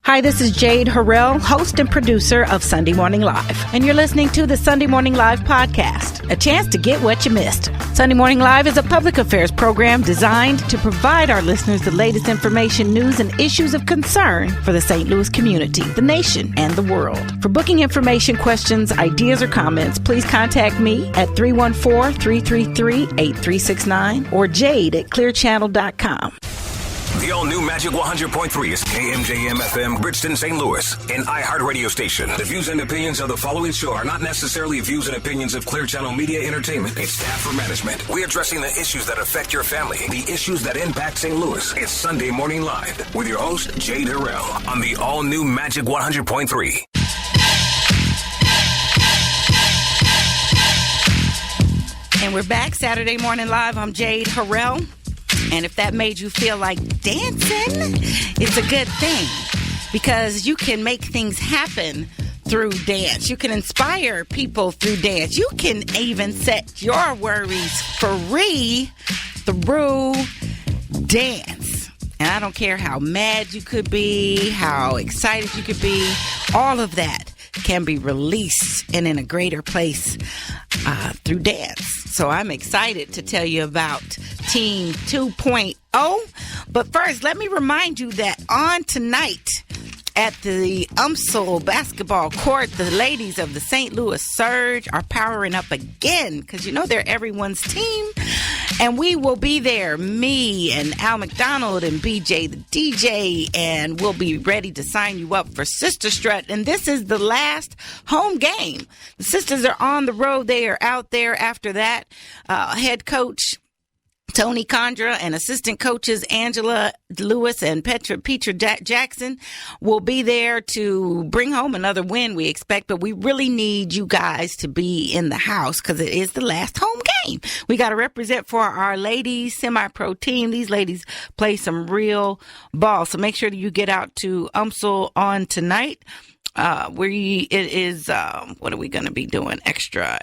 Hi, this is Jade Harrell, host and producer of Sunday Morning Live. And you're listening to the Sunday Morning Live podcast, a chance to get what you missed. Sunday Morning Live is a public affairs program designed to provide our listeners the latest information, news, and issues of concern for the St. Louis community, the nation, and the world. For booking information, questions, ideas, or comments, please contact me at 314-333-8369 or jade@clearchannel.com. The all-new Magic 100.3 is KMJM FM, Bridgeton, St. Louis, an iHeart radio station. The views and opinions of the following show are not necessarily views and opinions of Clear Channel Media Entertainment, its staff, or management. We're addressing the issues that affect your family, the issues that impact St. Louis. It's Sunday Morning Live with your host, Jade Harrell, on the all-new Magic 100.3. And we're back, Saturday Morning Live. I'm Jade Harrell. And if that made you feel like dancing, it's a good thing because you can make things happen through dance. You can inspire people through dance. You can even set your worries free through dance. And I don't care how mad you could be, how excited you could be, all of that can be released and in a greater place through dance. So I'm excited to tell you about Team 2.0. But first, let me remind you that on tonight at the UMSL basketball court, the ladies of the St. Louis Surge are powering up again because, you know, they're everyone's team. And we will be there, me and Al McDonald and BJ the DJ, and we'll be ready to sign you up for Sister Strut. And this is the last home game. The sisters are on the road. They are out there after that. Head coach Tony Condra and assistant coaches Angela Lewis and Petra Jackson will be there to bring home another win, we expect. But we really need you guys to be in the house because it is the last home game. We got to represent for our ladies semi-pro team. These ladies play some real ball. So make sure that you get out to UMSL on tonight. What are we going to be doing? Extra.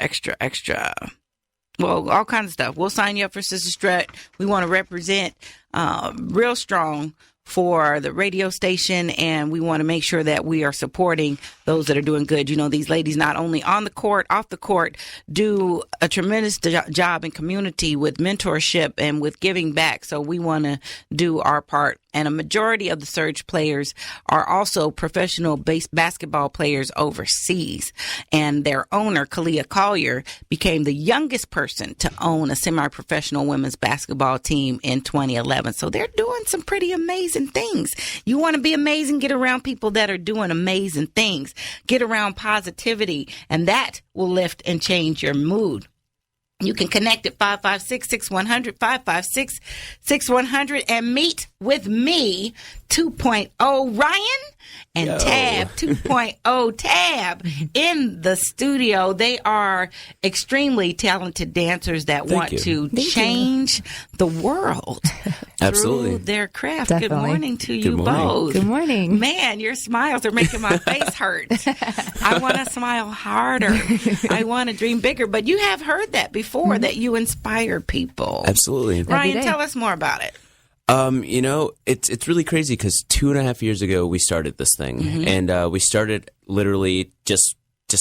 Well, all kinds of stuff. We'll sign you up for Sister Strut. We want to represent real strong for the radio station, and we want to make sure that we are supporting those that are doing good. You know, these ladies, not only on the court, off the court, do a tremendous job in community with mentorship and with giving back. So we want to do our part. And a majority of the Surge players are also professional basketball players overseas. And their owner, Kalia Collier, became the youngest person to own a semi-professional women's basketball team in 2011. So they're doing some pretty amazing things. You want to be amazing? Get around people that are doing amazing things. Get around positivity, and that will lift and change your mood. You can connect at 556-6100, 556-6100, and meet with me, 2.0 Ryan and Tab 2.0 Tab in the studio. They are extremely talented dancers that want to change the world through their craft. Definitely. Good morning to you both. Good morning. Man, your smiles are making my face hurt. I want to smile harder. I want to dream bigger. But you have heard that before, that you inspire people. Absolutely. Ryan, tell us more about it. You know, it's really crazy because 2.5 years ago we started this thing, and we started literally just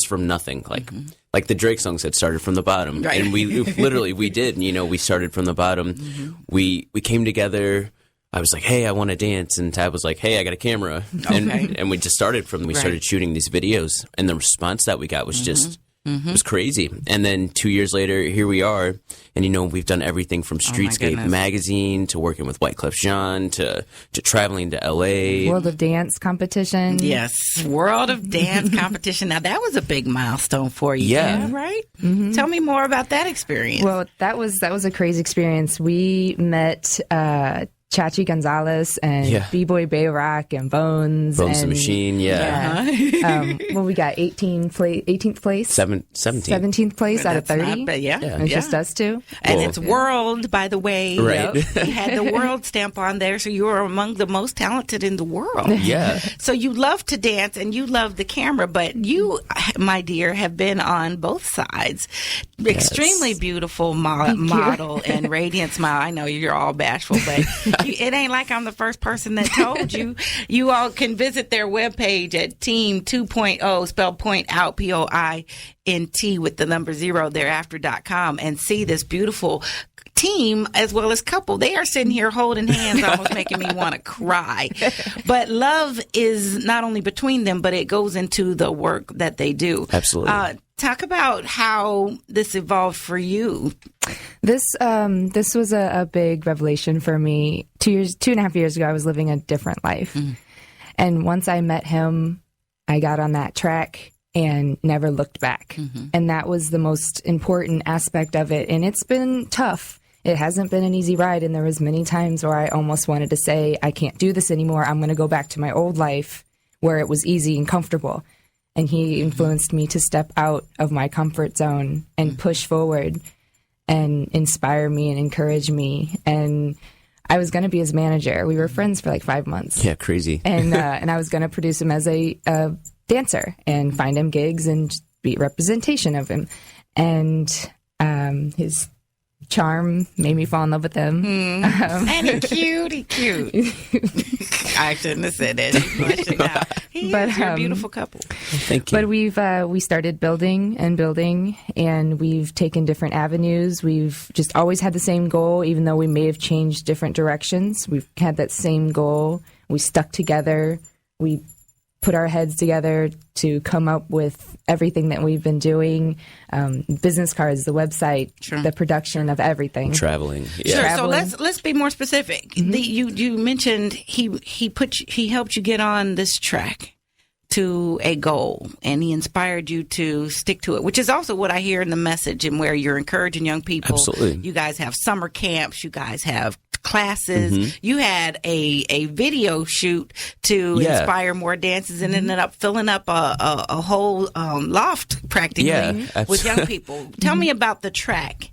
from nothing, like the Drake song said, started from the bottom, right. And we literally we did. You know, we started from the bottom. We came together. I was like, hey, I want to dance, and Tab was like, hey, I got a camera, and we just started from. We started shooting these videos, and the response that we got was just. It was crazy. And then 2 years later, here we are. And, you know, we've done everything from Streetscape magazine to working with Wyclef Jean to traveling to L.A. World of Dance competition. Yes, World of Dance competition. Now, that was a big milestone for you. Yeah. Right? Tell me more about that experience. Well, that was a crazy experience. We met Chachi Gonzalez and B-Boy Bayrock and Bones the and Machine, we got 18th place, 17th place out of 30. It's just us two, and it's world, by the way. Right, you had the world stamp on there, so you were among the most talented in the world. Yeah. So you love to dance and you love the camera, but you, my dear, have been on both sides. Extremely beautiful model and radiant smile. I know you're all bashful, but It ain't like I'm the first person that told you. You all can visit their webpage at Team 2.0, spelled point out, POINT with the number 0 thereafter.com, and see this beautiful team as well as couple. They are sitting here holding hands, almost making me want to cry. But love is not only between them, but it goes into the work that they do. Absolutely. Talk about how this evolved for you. This was a big revelation for me. 2.5 years ago, I was living a different life. And once I met him, I got on that track and never looked back. And that was the most important aspect of it. And it's been tough. It hasn't been an easy ride. And there was many times where I almost wanted to say, I can't do this anymore. I'm going to go back to my old life where it was easy and comfortable. And he influenced me to step out of my comfort zone and push forward and inspire me and encourage me. And I was going to be his manager. We were friends for like 5 months. Yeah, crazy. And I was going to produce him as a dancer and find him gigs and just be a representation of him. And his charm made me fall in love with him. And he cute. I shouldn't have said that. You're a beautiful couple. Thank you. But we started building, and we've taken different avenues. We've just always had the same goal, even though we may have changed different directions. We've had that same goal. We stuck together. We put our heads together to come up with everything that we've been doing, business cards, the website, the production of everything, traveling. Yeah. So let's be more specific. You mentioned he helped you get on this track to a goal, and he inspired you to stick to it, which is also what I hear in the message, and where you're encouraging young people. Absolutely. You guys have summer camps. You guys have classes. You had a video shoot to inspire more dances, and ended up filling up a whole loft practically with young people. Tell me about the track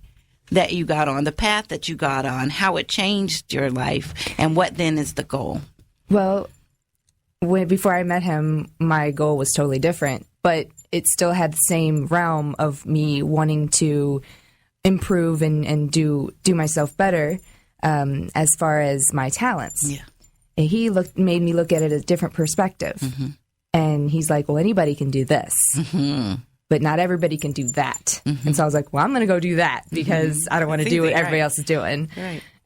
that you got on, the path that you got on, how it changed your life, and what then is the goal? Well, before I met him, my goal was totally different, but it still had the same realm of me wanting to improve and do myself better. As far as my talents. And he made me look at it a different perspective. And he's like, well, anybody can do this, but not everybody can do that. And so I was like, well, I'm going to go do that because I don't want to do what everybody else is doing.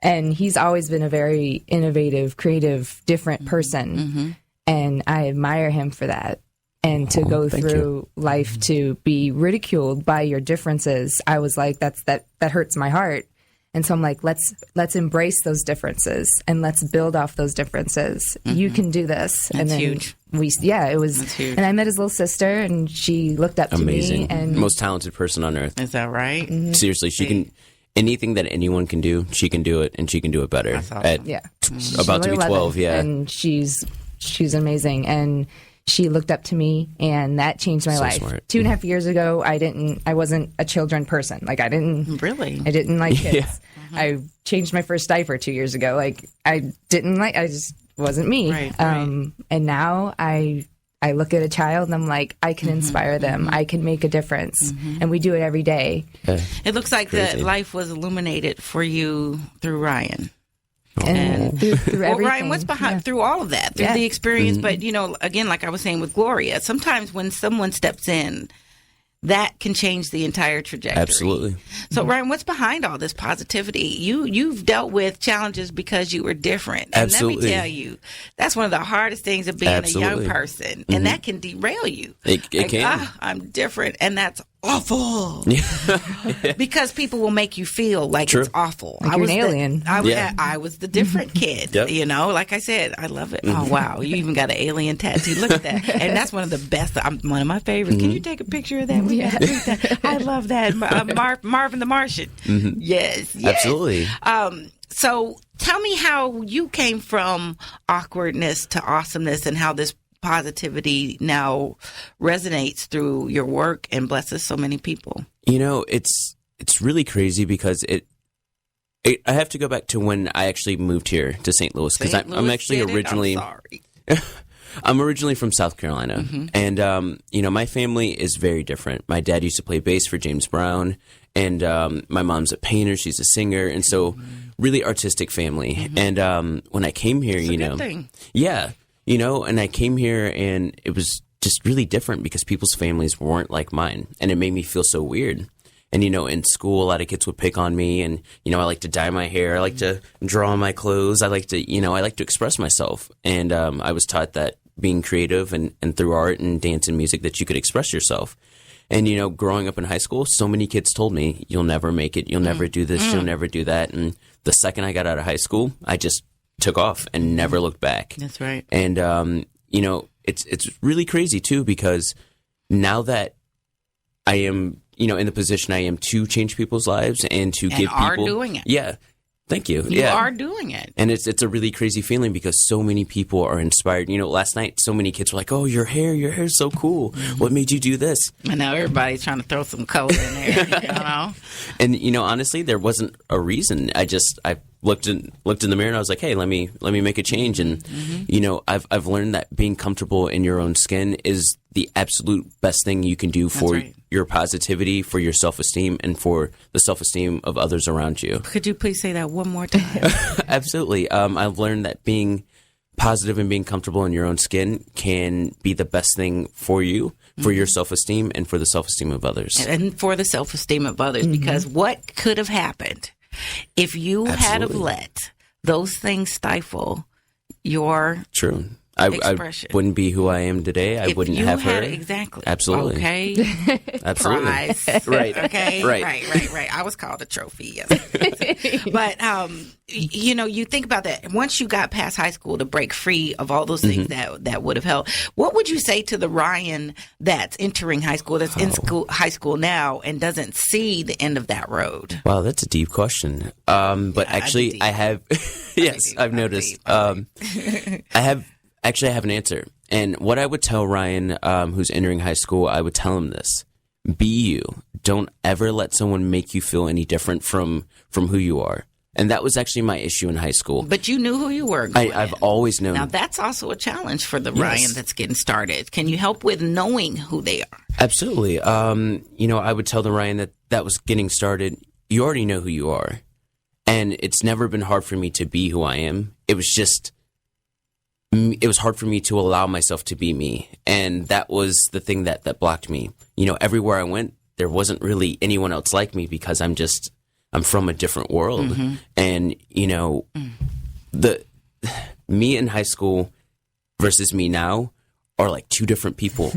And he's always been a very innovative, creative, different person. And I admire him for that. And to go through life to be ridiculed by your differences, I was like, that hurts my heart. And so I'm like, let's embrace those differences and let's build off those differences. You can do this. That's huge. It was. That's huge. And I met his little sister, and she looked up to me. And most talented person on earth. Is that right? Seriously, she can. Anything that anyone can do, she can do it, and she can do it better. That's awesome. About to be 12, and she's amazing. And she looked up to me, and that changed my life. Smart. 2.5 years ago, I wasn't a children person. Like I didn't like kids. I changed my first diaper 2 years ago. Like I just wasn't me. And now I look at a child and I'm like, I can inspire them. I can make a difference. And we do it every day. It looks like that life was illuminated for you through Ryan. And through everything. Ryan, what's behind through all of that, through the experience? But again, like I was saying with Gloria, sometimes when someone steps in, that can change the entire trajectory. Absolutely. So, Ryan, what's behind all this positivity? You've dealt with challenges because you were different. And Absolutely. let me tell you, that's one of the hardest things of being a young person. And that can derail you. It can. I'm different. And that's awful. Because people will make you feel like it's awful. Like you're an alien. I was the different kid. Like I said, I love it. Oh, wow. You even got an alien tattoo. Look at that. And that's one of the best. One of my favorites. Can you take a picture of that? I love that. Marvin the Martian. Yes. Absolutely. So tell me how you came from awkwardness to awesomeness, and how this positivity now resonates through your work and blesses so many people. It's really crazy because I have to go back to when I actually moved here to St. Louis, because I'm actually originally I'm originally from South Carolina, and my family is very different. My dad used to play bass for James Brown, and my mom's a painter. She's a singer, and so really artistic family. And when I came here, That's a good thing. yeah, and I came here, and it was just really different because people's families weren't like mine, and it made me feel so weird. And, in school, a lot of kids would pick on me, and, I like to dye my hair. I like to draw on my clothes. I like to, I like to express myself. And I was taught that being creative and through art and dance and music that you could express yourself. And, growing up in high school, so many kids told me, you'll never make it. You'll never do this. You'll never do that. And the second I got out of high school, I just took off and never looked back. That's right. And, it's really crazy, too, because now that I am, in the position I am to change people's lives and to give people... are doing it. Yeah. Thank you. You are doing it. And it's a really crazy feeling because so many people are inspired. Last night, so many kids were like, oh, your hair's so cool. What made you do this? And now everybody's trying to throw some color in there, And, honestly, there wasn't a reason. I looked in the mirror and I was like, hey, let me make a change. And, I've learned that being comfortable in your own skin is the absolute best thing you can do for your positivity, for your self-esteem, and for the self-esteem of others around you. Could you please say that one more time? Absolutely. I've learned that being positive and being comfortable in your own skin can be the best thing for you, for your self-esteem, and for the self-esteem of others. And for the self-esteem of others, because what could have happened if you had have let those things stifle your True. I wouldn't be who I am today. I wouldn't have her. Exactly. Absolutely. Okay. Absolutely. Prize. Right. Okay. Right. I was called a trophy. Yes. But, you think about that. Once you got past high school to break free of all those things that would have helped, what would you say to the Ryan that's entering high school, that's in high school now and doesn't see the end of that road? Wow, that's a deep question. But actually, I have, yes, I've noticed. I have an answer. And what I would tell Ryan, who's entering high school, I would tell him this. Be you. Don't ever let someone make you feel any different from who you are. And that was actually my issue in high school. But you knew who you were. I've always known. Now, that's also a challenge for the Ryan that's getting started. Can you help with knowing who they are? Absolutely. I would tell the Ryan that was getting started. You already know who you are. And it's never been hard for me to be who I am. It was hard for me to allow myself to be me. And that was the thing that blocked me. Everywhere I went, there wasn't really anyone else like me because I'm from a different world. And, me in high school versus me now are like two different people.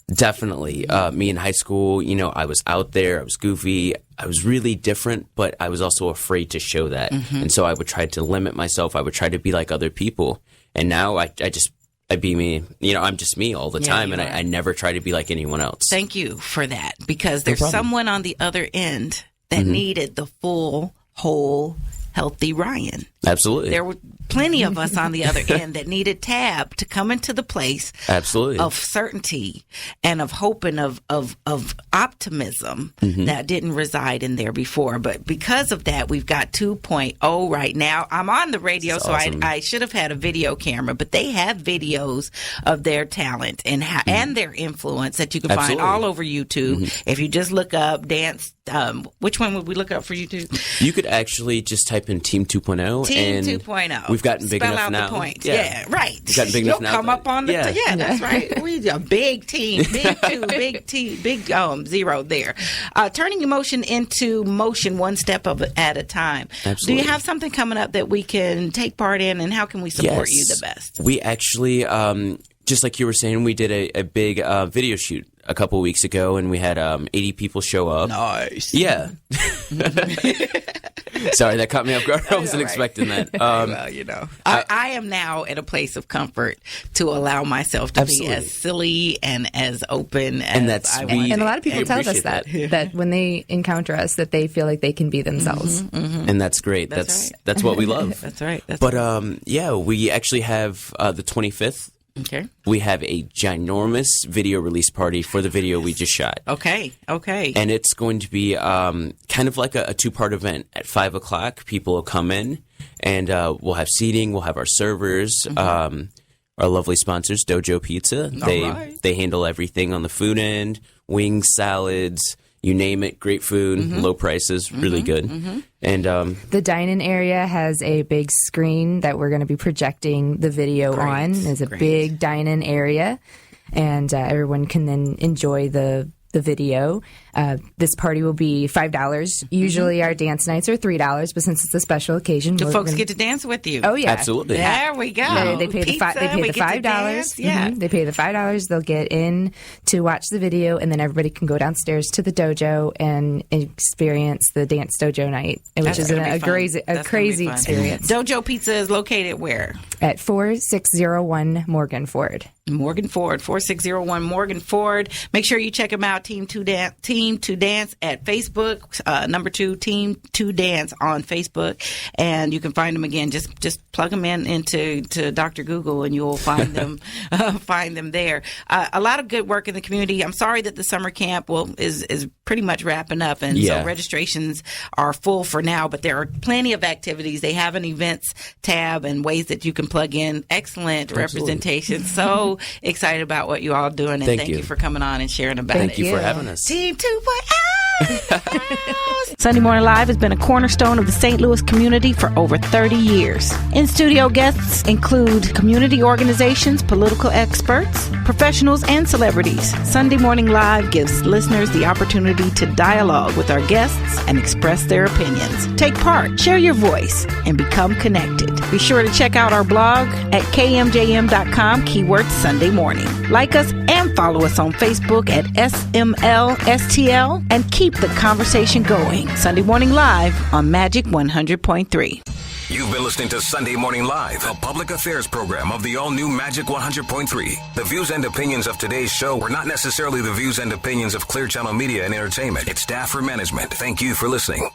Definitely. Me in high school, I was out there, I was goofy, I was really different, but I was also afraid to show that. And so I would try to limit myself. I would try to be like other people. And now I be me. I'm just me all the time, and I never try to be like anyone else. Thank you for that, because there's someone on the other end that needed the full, whole, healthy Ryan. Absolutely. There were plenty of us on the other end that needed Tab to come into the place of certainty and of hope and of optimism that didn't reside in there before. But because of that, we've got 2.0 right now. I'm on the radio, so awesome. I should have had a video camera, but they have videos of their talent and and their influence that you can find all over YouTube. If you just look up dance, which one would we look up for YouTube? You could actually just type in Team 2.0. Team 2.0. We've gotten big Spell enough out now. The points. Yeah, right. We've gotten big enough now. You'll come up on the that's right. We're a big team, big two, big T, big zero there. Turning emotion into motion, one step at a time. Absolutely. Do you have something coming up that we can take part in, and how can we support you the best? We actually, just like you were saying, we did a big video shoot a couple weeks ago, and we had 80 people show up. Nice. Yeah. Sorry, that caught me off guard. I wasn't expecting that. Well, I am now at a place of comfort to allow myself to be as silly and as open as I want. And a lot of people tell us that when they encounter us, that they feel like they can be themselves. And that's great. That's what we love. That's right. We actually have the 25th. Okay. We have a ginormous video release party for the video we just shot. Okay. And it's going to be kind of like a two-part event. At 5 o'clock, people will come in, and we'll have seating. We'll have our servers, our lovely sponsors, Dojo Pizza. They handle everything on the food end, wings, salads, You name it, great food, low prices, really good. And the dine-in area has a big screen that we're going to be projecting the video on. There's a big dine-in area, and everyone can then enjoy the video. This party will be $5. Usually our dance nights are $3, but since it's a special occasion, do folks get to dance with you? Oh yeah, absolutely. There we go. They pay the $5. Yeah, they pay the $5. They'll get in to watch the video, and then everybody can go downstairs to the dojo and experience the dance dojo night, which is a crazy experience. Dojo Pizza is located where? At 4601 Morgan Ford. Morgan Ford, 4601 Morgan Ford. Make sure you check them out. Team 2 Dance at Facebook. Number 2 Team 2 Dance on Facebook, and you can find them again. Just plug them into Dr. Google, and you'll find them find them there. A lot of good work in the community. I'm sorry that the summer camp is pretty much wrapping up, and so registrations are full for now. But there are plenty of activities. They have an events tab and ways that you can plug in. Excellent representation. So excited about what you all doing, and thank you for coming on and sharing about it. Thank you for having us. Team 2.0. Sunday Morning Live has been a cornerstone of the St. Louis community for over 30 years. In-studio guests include community organizations, political experts, professionals, and celebrities. Sunday Morning Live gives listeners the opportunity to dialogue with our guests and express their opinions. Take part, share your voice, and become connected. Be sure to check out our blog at kmjm.com, keyword Sunday Morning. Like us and follow us on Facebook at SMLSTL, and keep the conversation going. Sunday Morning Live on Magic 100.3. You've been listening to Sunday Morning Live, a public affairs program of the all-new Magic 100.3. The views and opinions of today's show were not necessarily the views and opinions of Clear Channel Media and Entertainment, its staff or management. Thank you for listening.